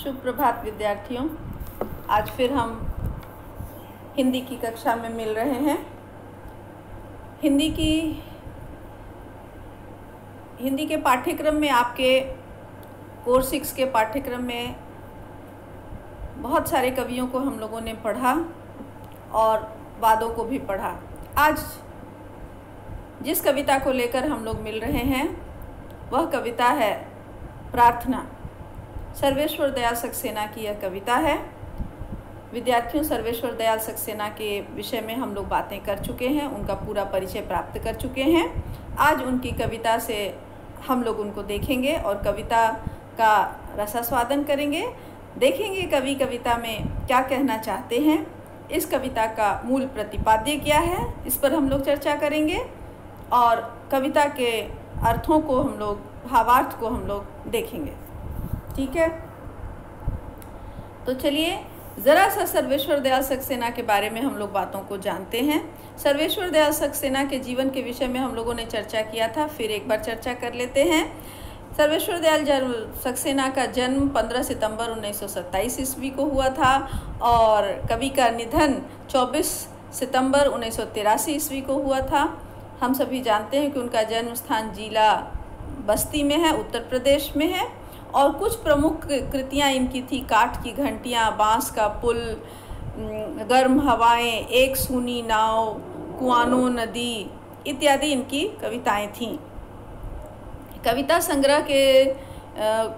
शुभ प्रभात विद्यार्थियों। आज फिर हम हिंदी की कक्षा में मिल रहे हैं। हिंदी के पाठ्यक्रम में, आपके कोर्स 6 के पाठ्यक्रम में बहुत सारे कवियों को हम लोगों ने पढ़ा और वादों को भी पढ़ा। आज जिस कविता को लेकर हम लोग मिल रहे हैं वह कविता है प्रार्थना। सर्वेश्वर दयाल सक्सेना की यह कविता है। विद्यार्थियों, सर्वेश्वर दयाल सक्सेना के विषय में हम लोग बातें कर चुके हैं, उनका पूरा परिचय प्राप्त कर चुके हैं। आज उनकी कविता से हम लोग उनको देखेंगे और कविता का रसास्वादन करेंगे, देखेंगे कवि कविता में क्या कहना चाहते हैं, इस कविता का मूल प्रतिपाद्य क्या है, इस पर हम लोग चर्चा करेंगे और कविता के अर्थों को हम लोग, भावार्थ को हम लोग देखेंगे। ठीक है, तो चलिए ज़रा सा सर्वेश्वर दयाल सक्सेना के बारे में हम लोग बातों को जानते हैं। सर्वेश्वर दयाल सक्सेना के जीवन के विषय में हम लोगों ने चर्चा किया था, फिर एक बार चर्चा कर लेते हैं। सर्वेश्वर दयाल सक्सेना का जन्म 15 सितंबर 1927 ईस्वी को हुआ था और कवि का निधन 24 सितंबर 1983 ईस्वी को हुआ था। हम सभी जानते हैं कि उनका जन्म स्थान जिला बस्ती में है, उत्तर प्रदेश में है और कुछ प्रमुख कृतियाँ इनकी थी काठ की घंटियाँ, बांस का पुल, गर्म हवाएं, एक सूनी नाव, कुआनो नदी इत्यादि इनकी कविताएं थीं। कविता संग्रह के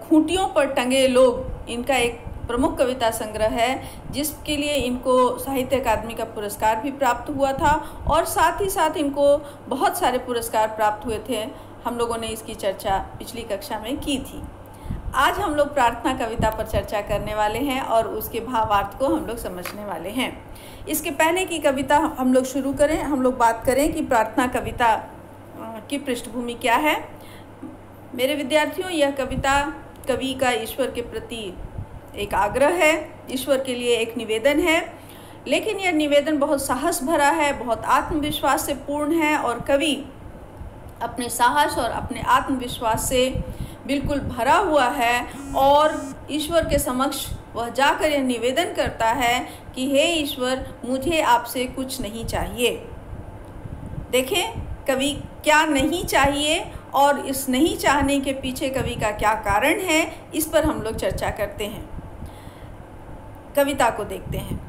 खूंटियों पर टंगे लोग इनका एक प्रमुख कविता संग्रह है, जिसके लिए इनको साहित्य अकादमी का पुरस्कार भी प्राप्त हुआ था और साथ ही साथ इनको बहुत सारे पुरस्कार प्राप्त हुए थे। हम लोगों ने इसकी चर्चा पिछली कक्षा में की थी। आज हम लोग प्रार्थना कविता पर चर्चा करने वाले हैं और उसके भावार्थ को हम लोग समझने वाले हैं। इसके पहले की कविता हम लोग शुरू करें, हम लोग बात करें कि प्रार्थना कविता की पृष्ठभूमि क्या है। मेरे विद्यार्थियों, यह कविता कवि का ईश्वर के प्रति एक आग्रह है, ईश्वर के लिए एक निवेदन है, लेकिन यह निवेदन बहुत साहस भरा है, बहुत आत्मविश्वास से पूर्ण है और कवि अपने साहस और अपने आत्मविश्वास से बिल्कुल भरा हुआ है और ईश्वर के समक्ष वह जाकर यह निवेदन करता है कि हे ईश्वर, मुझे आपसे कुछ नहीं चाहिए। देखें कवि क्या नहीं चाहिए और इस नहीं चाहने के पीछे कवि का क्या कारण है, इस पर हम लोग चर्चा करते हैं। कविता को देखते हैं।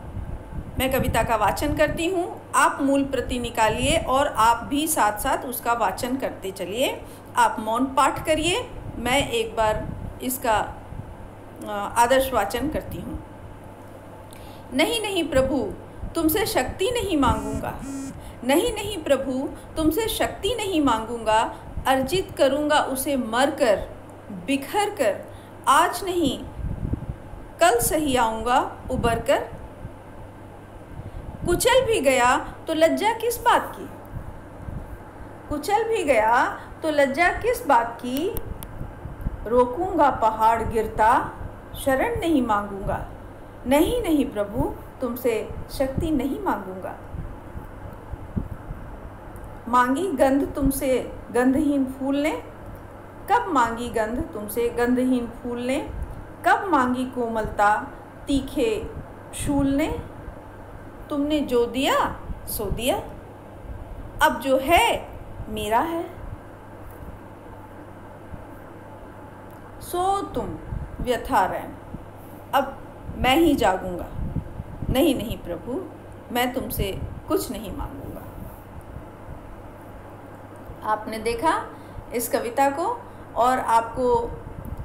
मैं कविता का वाचन करती हूँ, आप मूल प्रति निकालिए और आप भी साथ साथ उसका वाचन करते चलिए। आप मौन पाठ करिए, मैं एक बार इसका आदर्श वाचन करती हूँ। नहीं नहीं प्रभु, तुमसे शक्ति नहीं मांगूंगा। नहीं नहीं प्रभु, तुमसे शक्ति नहीं मांगूंगा। अर्जित करूँगा उसे मर कर, बिखर कर। आज नहीं कल सही आऊँगा उबर कर। कुचल भी गया तो लज्जा किस बात की। कुचल भी गया तो लज्जा किस बात की। रोकूंगा पहाड़ गिरता, शरण नहीं मांगूंगा। नहीं नहीं प्रभु, तुमसे शक्ति नहीं मांगूंगा। मांगी गंध तुमसे गंधहीन फूल ने। कब मांगी गंध तुमसे गंधहीन फूल ने। कब मांगी कोमलता तीखे शूल ने। तुमने जो दिया सो दिया, अब जो है मेरा है। सो तुम व्यथा रैन, अब मैं ही जागूंगा। नहीं नहीं प्रभु, मैं तुमसे कुछ नहीं मांगूंगा। आपने देखा इस कविता को और आपको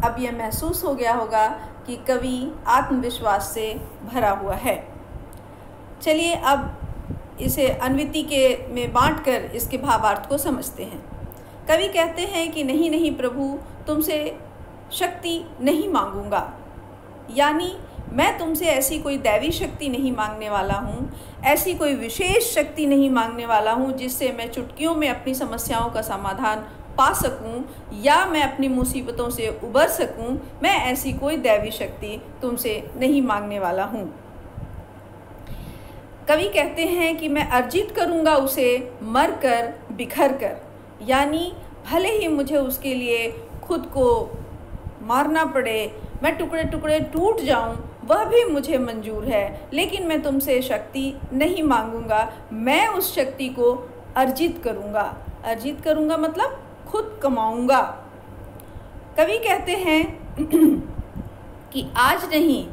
अब यह महसूस हो गया होगा कि कवि आत्मविश्वास से भरा हुआ है। चलिए अब इसे अन्विति के में बांटकर इसके भावार्थ को समझते हैं। कवि कहते हैं कि नहीं नहीं प्रभु, तुमसे शक्ति नहीं मांगूंगा, यानी मैं तुमसे ऐसी कोई दैवी शक्ति नहीं मांगने वाला हूँ, ऐसी कोई विशेष शक्ति नहीं मांगने वाला हूँ जिससे मैं चुटकियों में अपनी समस्याओं का समाधान पा सकूं या मैं अपनी मुसीबतों से उबर सकूं। मैं ऐसी कोई दैवी शक्ति तुमसे नहीं मांगने वाला हूँ। कवि कहते हैं कि मैं अर्जित करूँगा उसे मर कर बिखर कर, यानी भले ही मुझे उसके लिए खुद को मारना पड़े, मैं टुकड़े टुकड़े टूट जाऊं, वह भी मुझे मंजूर है, लेकिन मैं तुमसे शक्ति नहीं मांगूंगा। मैं उस शक्ति को अर्जित करूंगा। अर्जित करूंगा मतलब खुद कमाऊंगा। कवि कहते हैं कि आज नहीं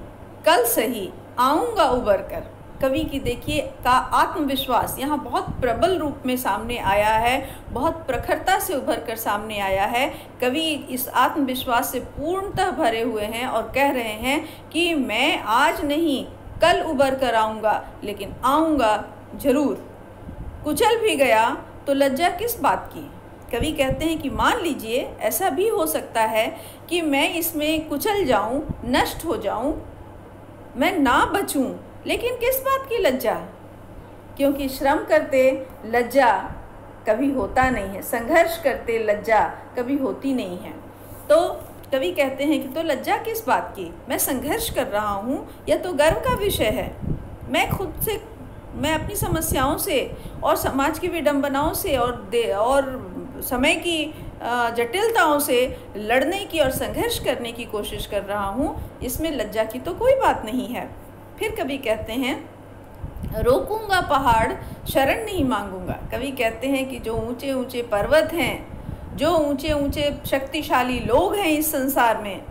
कल सही आऊंगा उबर कर। कवि की देखिए का आत्मविश्वास यहाँ बहुत प्रबल रूप में सामने आया है, बहुत प्रखरता से उभर कर सामने आया है। कवि इस आत्मविश्वास से पूर्णतः भरे हुए हैं और कह रहे हैं कि मैं आज नहीं कल उभर कर आऊँगा, लेकिन आऊँगा जरूर। कुचल भी गया तो लज्जा किस बात की। कवि कहते हैं कि मान लीजिए ऐसा भी हो सकता है कि मैं इसमें कुचल जाऊं, नष्ट हो जाऊं, मैं ना बचूं, लेकिन किस बात की लज्जा, क्योंकि श्रम करते लज्जा कभी होता नहीं है, संघर्ष करते लज्जा कभी होती नहीं है। तो कवि कहते हैं कि तो लज्जा किस बात की, मैं संघर्ष कर रहा हूँ, यह तो गर्व का विषय है। मैं अपनी समस्याओं से और समाज की विडंबनाओं से और समय की जटिलताओं से लड़ने की और संघर्ष करने की कोशिश कर रहा हूँ, इसमें लज्जा की तो कोई बात नहीं है। फिर कवि कहते हैं रोकूंगा पहाड़, शरण नहीं मांगूंगा। कवि कहते हैं कि जो ऊंचे ऊंचे पर्वत हैं, जो ऊंचे ऊंचे शक्तिशाली लोग हैं इस संसार में,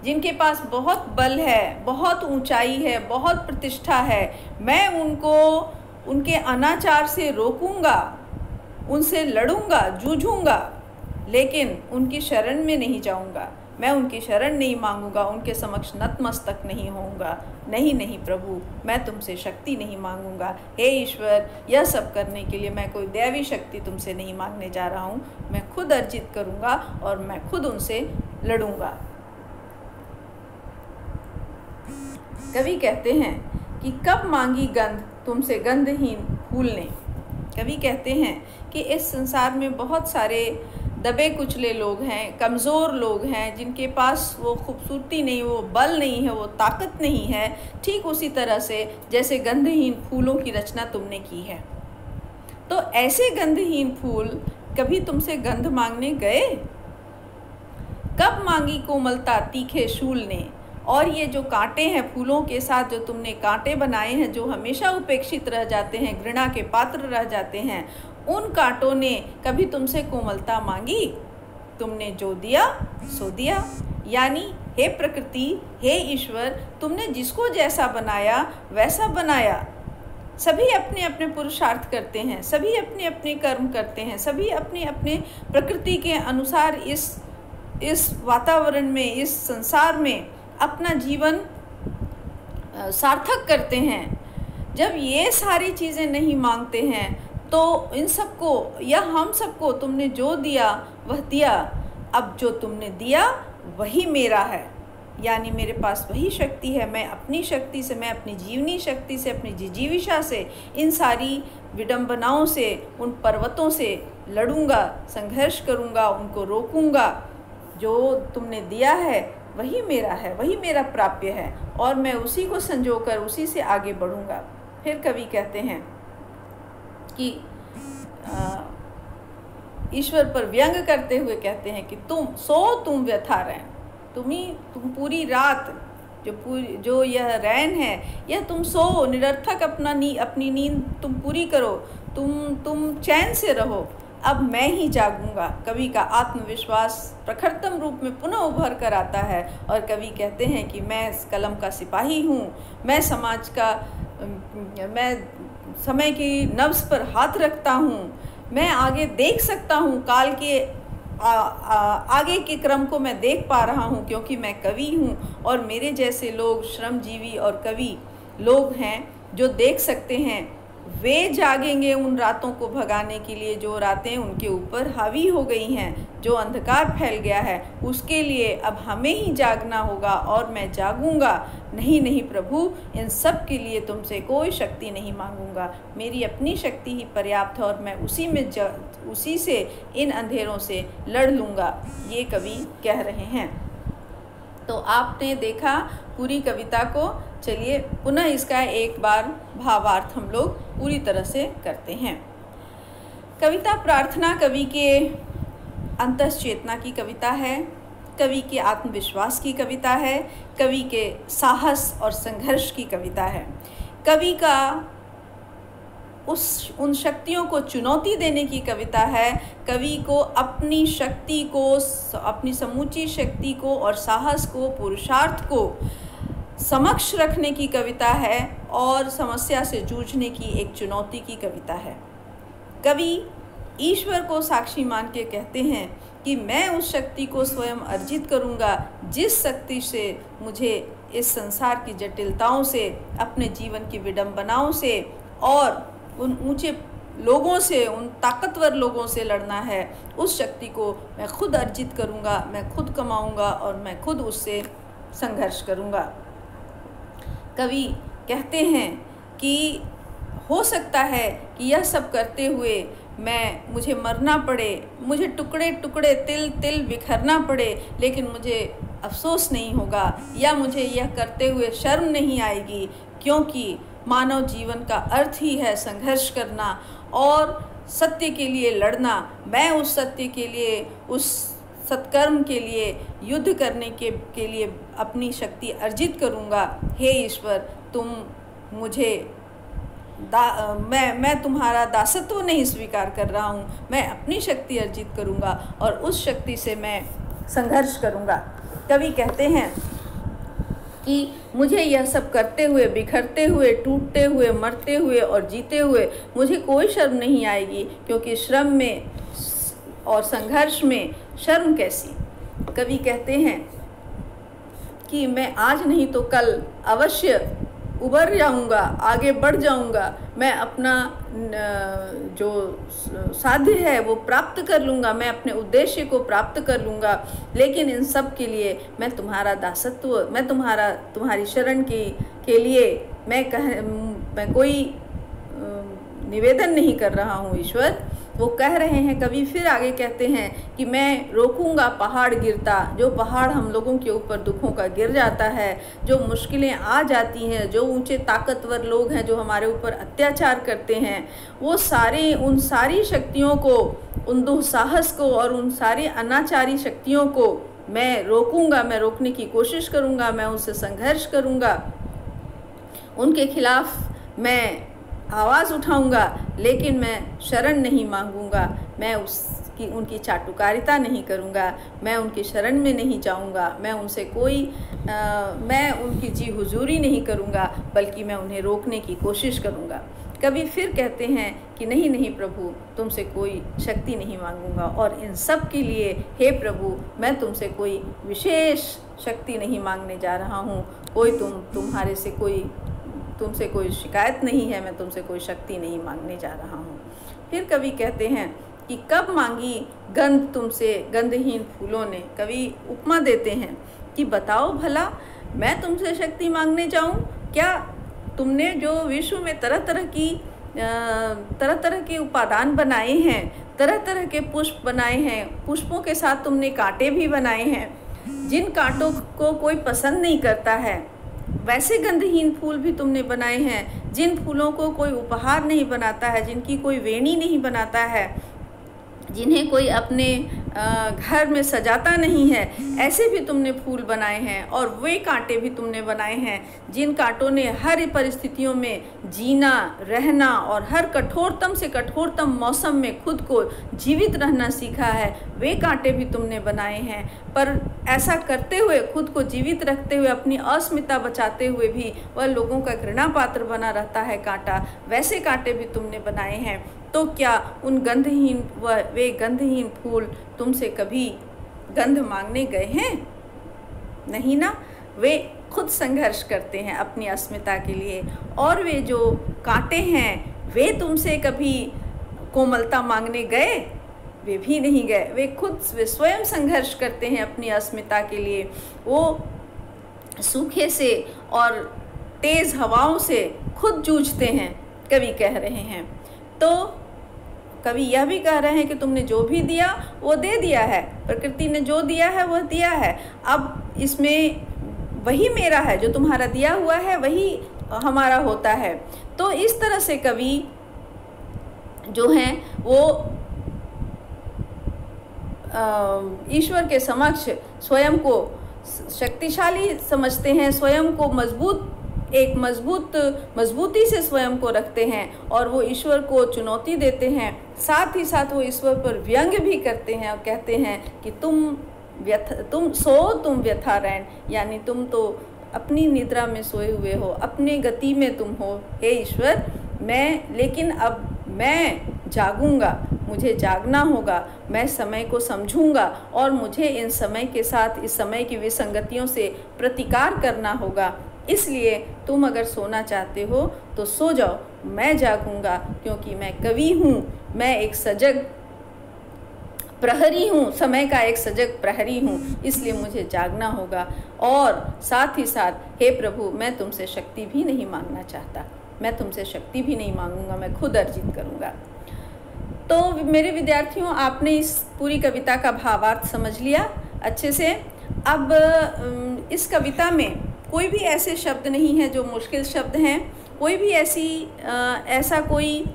जिनके पास बहुत बल है, बहुत ऊंचाई है, बहुत प्रतिष्ठा है, मैं उनको उनके अनाचार से रोकूंगा, उनसे लड़ूंगा, जूझूंगा, लेकिन उनकी शरण में नहीं जाऊंगा। मैं उनकी शरण नहीं मांगूंगा, उनके समक्ष नतमस्तक नहीं होऊंगा। नहीं नहीं प्रभु, मैं तुमसे शक्ति नहीं मांगूंगा। हे ईश्वर, यह सब करने के लिए मैं कोई दैवी शक्ति तुमसे नहीं मांगने जा रहा हूँ, मैं खुद अर्जित करूँगा और मैं खुद उनसे लड़ूंगा। कवि कहते हैं कि कब मांगी गंध तुमसे गंधहीन फूल ने। कवि कहते हैं कि इस संसार में बहुत सारे दबे कुचले लोग हैं, कमज़ोर लोग हैं, जिनके पास वो खूबसूरती नहीं, वो बल नहीं है, वो ताकत नहीं है, ठीक उसी तरह से जैसे गंधहीन फूलों की रचना तुमने की है। तो ऐसे गंधहीन फूल कभी तुमसे गंध मांगने गए? कब मांगी कोमलता तीखे शूल ने। और ये जो कांटे हैं फूलों के साथ, जो तुमने कांटे बनाए हैं, जो हमेशा उपेक्षित रह जाते हैं, घृणा के पात्र रह जाते हैं, उन कांटों ने कभी तुमसे कोमलता मांगी? तुमने जो दिया सो दिया। यानी हे प्रकृति, हे ईश्वर, तुमने जिसको जैसा बनाया वैसा बनाया। सभी अपने अपने पुरुषार्थ करते हैं, सभी अपने अपने कर्म करते हैं, सभी अपने अपने प्रकृति के अनुसार इस वातावरण में, इस संसार में अपना जीवन सार्थक करते हैं। जब ये सारी चीज़ें नहीं मांगते हैं तो इन सबको या हम सबको तुमने जो दिया वह दिया। अब जो तुमने दिया वही मेरा है, यानी मेरे पास वही शक्ति है। मैं अपनी शक्ति से, मैं अपनी जीवनी शक्ति से, अपनी जिजीविषा से, इन सारी विडंबनाओं से, उन पर्वतों से लड़ूंगा, संघर्ष करूंगा, उनको रोकूंगा। जो तुमने दिया है वही मेरा है, वही मेरा प्राप्य है, और मैं उसी को संजोकर उसी से आगे बढ़ूंगा। फिर कवि कहते हैं कि ईश्वर पर व्यंग करते हुए कहते हैं कि तुम व्यथा रैन। तुम पूरी रात जो यह रैन है, यह तुम सो, निरर्थक अपनी नींद तुम पूरी करो, तुम चैन से रहो। अब मैं ही जागूंगा। कवि का आत्मविश्वास प्रखरतम रूप में पुनः उभर कर आता है और कवि कहते हैं कि मैं कलम का सिपाही हूँ, मैं समय की नब्ज़ पर हाथ रखता हूँ, मैं आगे देख सकता हूँ, काल के आगे के क्रम को मैं देख पा रहा हूँ, क्योंकि मैं कवि हूँ। और मेरे जैसे लोग श्रमजीवी और कवि लोग हैं जो देख सकते हैं, वे जागेंगे उन रातों को भगाने के लिए जो रातें उनके ऊपर हावी हो गई हैं, जो अंधकार फैल गया है, उसके लिए अब हमें ही जागना होगा और मैं जागूंगा। नहीं नहीं प्रभु, इन सब के लिए तुमसे कोई शक्ति नहीं मांगूंगा, मेरी अपनी शक्ति ही पर्याप्त है और मैं उसी से इन अंधेरों से लड़ लूँगा, ये कवि कह रहे हैं। तो आपने देखा पूरी कविता को। चलिए पुनः इसका एक बार भावार्थ हम लोग पूरी तरह से करते हैं। कविता प्रार्थना कवि के अंतःचेतना की कविता है कवि के आत्मविश्वास की कविता है, कवि के साहस और संघर्ष की कविता है। कवि का उन शक्तियों को चुनौती देने की कविता है। कवि को अपनी शक्ति को, अपनी समूची शक्ति को और साहस को, पुरुषार्थ को समक्ष रखने की कविता है और समस्या से जूझने की एक चुनौती की कविता है। कवि ईश्वर को साक्षी मान के कहते हैं कि मैं उस शक्ति को स्वयं अर्जित करूंगा जिस शक्ति से मुझे इस संसार की जटिलताओं से, अपने जीवन की विडंबनाओं से और उन ऊंचे लोगों से, उन ताकतवर लोगों से लड़ना है। उस शक्ति को मैं खुद अर्जित करूंगा, मैं खुद कमाऊंगा और मैं खुद उससे संघर्ष करूंगा। कवि कहते हैं कि हो सकता है कि यह सब करते हुए मुझे मरना पड़े, मुझे टुकड़े टुकड़े तिल तिल बिखरना पड़े, लेकिन मुझे अफसोस नहीं होगा या मुझे यह करते हुए शर्म नहीं आएगी, क्योंकि मानव जीवन का अर्थ ही है संघर्ष करना और सत्य के लिए लड़ना। मैं उस सत्य के लिए, उस सत्कर्म के लिए, युद्ध करने के लिए अपनी शक्ति अर्जित करूँगा। हे ईश्वर, तुम मुझे मैं तुम्हारा दासत्व नहीं स्वीकार कर रहा हूँ, मैं अपनी शक्ति अर्जित करूँगा और उस शक्ति से मैं संघर्ष करूँगा। कवि कहते हैं कि मुझे यह सब करते हुए, बिखरते हुए, टूटते हुए, मरते हुए और जीते हुए मुझे कोई शर्म नहीं आएगी, क्योंकि श्रम में और संघर्ष में शर्म कैसी। कवि कहते हैं कि मैं आज नहीं तो कल अवश्य उबर जाऊंगा, आगे बढ़ जाऊंगा, मैं अपना जो साध्य है वो प्राप्त कर लूँगा, मैं अपने उद्देश्य को प्राप्त कर लूँगा। लेकिन इन सब के लिए मैं तुम्हारा दासत्व, मैं तुम्हारी शरण के लिए मैं कोई निवेदन नहीं कर रहा हूँ ईश्वर। वो कह रहे हैं, कवि फिर आगे कहते हैं कि मैं रोकूंगा पहाड़ गिरता। जो पहाड़ हम लोगों के ऊपर दुखों का गिर जाता है, जो मुश्किलें आ जाती हैं, जो ऊंचे ताकतवर लोग हैं जो हमारे ऊपर अत्याचार करते हैं, वो उन सारी शक्तियों को, उन दुस्साहस को और उन सारी अनाचारी शक्तियों को मैं रोकूंगा, मैं रोकने की कोशिश करूंगा, मैं उनसे संघर्ष करूंगा, उनके खिलाफ मैं आवाज़ उठाऊंगा, लेकिन मैं शरण नहीं मांगूंगा, मैं उनकी चाटुकारिता नहीं करूंगा, मैं उनकी शरण में नहीं जाऊंगा, मैं उनकी जी हुजूरी नहीं करूंगा, बल्कि मैं उन्हें रोकने की कोशिश करूंगा। कभी फिर कहते हैं कि नहीं नहीं प्रभु, तुमसे कोई शक्ति नहीं मांगूंगा और इन सब के लिए हे प्रभु, मैं तुमसे कोई विशेष शक्ति नहीं मांगने जा रहा हूँ, तुमसे कोई शिकायत नहीं है, मैं तुमसे कोई शक्ति नहीं मांगने जा रहा हूँ। फिर कवि कहते हैं कि कब मांगी गंध तुमसे गंधहीन फूलों ने। कवि उपमा देते हैं कि बताओ भला, मैं तुमसे शक्ति मांगने जाऊँ क्या? तुमने जो विश्व में तरह तरह के उपादान बनाए हैं, तरह तरह के पुष्प बनाए हैं, पुष्पों के साथ तुमने कांटे भी बनाए हैं, जिन कांटों को कोई पसंद नहीं करता है, वैसे गंधहीन फूल भी तुमने बनाए हैं, जिन फूलों को कोई उपहार नहीं बनाता है, जिनकी कोई वेणी नहीं बनाता है, जिन्हें कोई अपने घर में सजाता नहीं है, ऐसे भी तुमने फूल बनाए हैं। और वे कांटे भी तुमने बनाए हैं जिन कांटों ने हर परिस्थितियों में जीना, रहना और हर कठोरतम से कठोरतम मौसम में खुद को जीवित रहना सीखा है, वे कांटे भी तुमने बनाए हैं। पर ऐसा करते हुए, खुद को जीवित रखते हुए, अपनी अस्मिता बचाते हुए भी वह लोगों का घृणा पात्र बना रहता है कांटा, वैसे कांटे भी तुमने बनाए हैं। तो क्या वे गंधहीन फूल तुमसे कभी गंध मांगने गए हैं? नहीं ना। वे खुद संघर्ष करते हैं अपनी अस्मिता के लिए। और वे जो कांटे हैं, वे तुमसे कभी कोमलता मांगने गए? वे भी नहीं गए। वे स्वयं संघर्ष करते हैं अपनी अस्मिता के लिए। वो सूखे से और तेज हवाओं से खुद जूझते हैं, कवि कह रहे हैं। तो कवि यह भी कह रहे हैं कि तुमने जो भी दिया वो दे दिया है, प्रकृति ने जो दिया है वह दिया है, अब इसमें वही मेरा है, जो तुम्हारा दिया हुआ है वही हमारा होता है। तो इस तरह से कवि जो हैं वो ईश्वर के समक्ष स्वयं को शक्तिशाली समझते हैं, स्वयं को मजबूती से स्वयं को रखते हैं और वो ईश्वर को चुनौती देते हैं। साथ ही साथ वो ईश्वर पर व्यंग भी करते हैं और कहते हैं कि तुम व्यथा रैन, यानी तुम तो अपनी निद्रा में सोए हुए हो, अपने गति में तुम हो। हे ईश्वर, लेकिन अब मैं जागूंगा, मुझे जागना होगा, मैं समय को समझूंगा और मुझे इन समय के साथ, इस समय की विसंगतियों से प्रतिकार करना होगा। इसलिए तुम अगर सोना चाहते हो तो सो जाओ, मैं जागूंगा, क्योंकि मैं कवि हूँ, मैं एक सजग प्रहरी हूँ, समय का एक सजग प्रहरी हूँ, इसलिए मुझे जागना होगा। और साथ ही साथ हे प्रभु, मैं तुमसे शक्ति भी नहीं मांगना चाहता, मैं तुमसे शक्ति भी नहीं मांगूंगा, मैं खुद अर्जित करूँगा। तो मेरे विद्यार्थियों, आपने इस पूरी कविता का भावार्थ समझ लिया अच्छे से। अब इस कविता में कोई भी ऐसे शब्द नहीं है जो मुश्किल शब्द हैं, कोई भी ऐसा कोई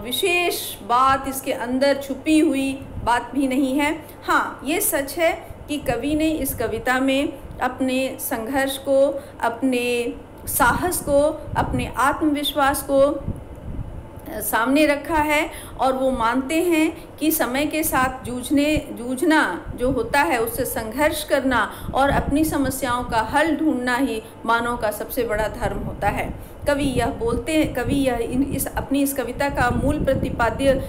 विशेष बात इसके अंदर छुपी हुई बात भी नहीं है। हाँ, ये सच है कि कवि ने इस कविता में अपने संघर्ष को, अपने साहस को, अपने आत्मविश्वास को सामने रखा है और वो मानते हैं कि समय के साथ जूझना जो होता है, उससे संघर्ष करना और अपनी समस्याओं का हल ढूंढना ही मानव का सबसे बड़ा धर्म होता है। कवि यह अपनी इस कविता का मूल प्रतिपाद्य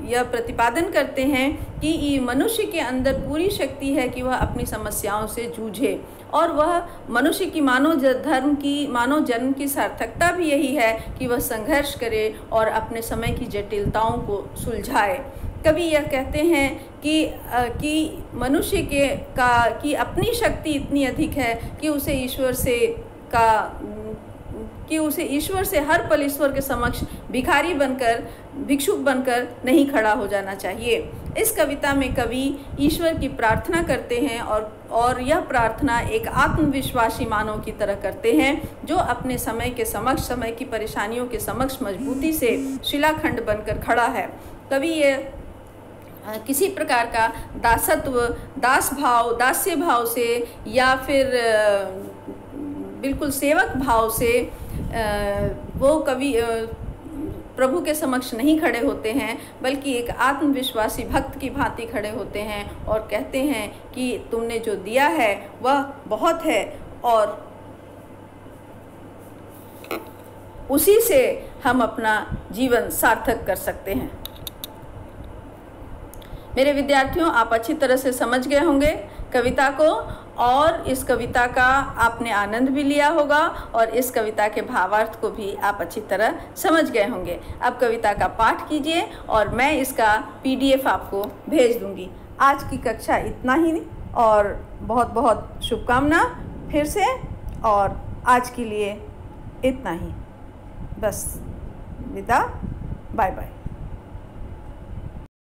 यह प्रतिपादन करते हैं कि मनुष्य के अंदर पूरी शक्ति है कि वह अपनी समस्याओं से जूझे, और वह मनुष्य की मानव जन्म की सार्थकता भी यही है कि वह संघर्ष करे और अपने समय की जटिलताओं को सुलझाए। कवि यह कहते हैं कि मनुष्य की अपनी शक्ति इतनी अधिक है कि उसे ईश्वर से हर पल ईश्वर के समक्ष भिक्षुक बनकर नहीं खड़ा हो जाना चाहिए। इस कविता में कवि ईश्वर की प्रार्थना करते हैं और यह प्रार्थना एक आत्मविश्वासी मानव की तरह करते हैं, जो अपने समय के समक्ष, समय की परेशानियों के समक्ष मजबूती से शिलाखंड बनकर खड़ा है। कवि ये किसी प्रकार का दास्य भाव से या फिर बिल्कुल सेवक भाव से वो कवि प्रभु के समक्ष नहीं खड़े होते हैं, बल्कि एक आत्मविश्वासी भक्त की भांति खड़े होते हैं और कहते हैं कि तुमने जो दिया है वह बहुत है और उसी से हम अपना जीवन सार्थक कर सकते हैं। मेरे विद्यार्थियों, आप अच्छी तरह से समझ गए होंगे कविता को और इस कविता का आपने आनंद भी लिया होगा और इस कविता के भावार्थ को भी आप अच्छी तरह समझ गए होंगे। अब कविता का पाठ कीजिए और मैं इसका PDF आपको भेज दूंगी। आज की कक्षा इतना ही और बहुत बहुत शुभकामना फिर से, और आज के लिए इतना ही, बस विदा, बाय बाय।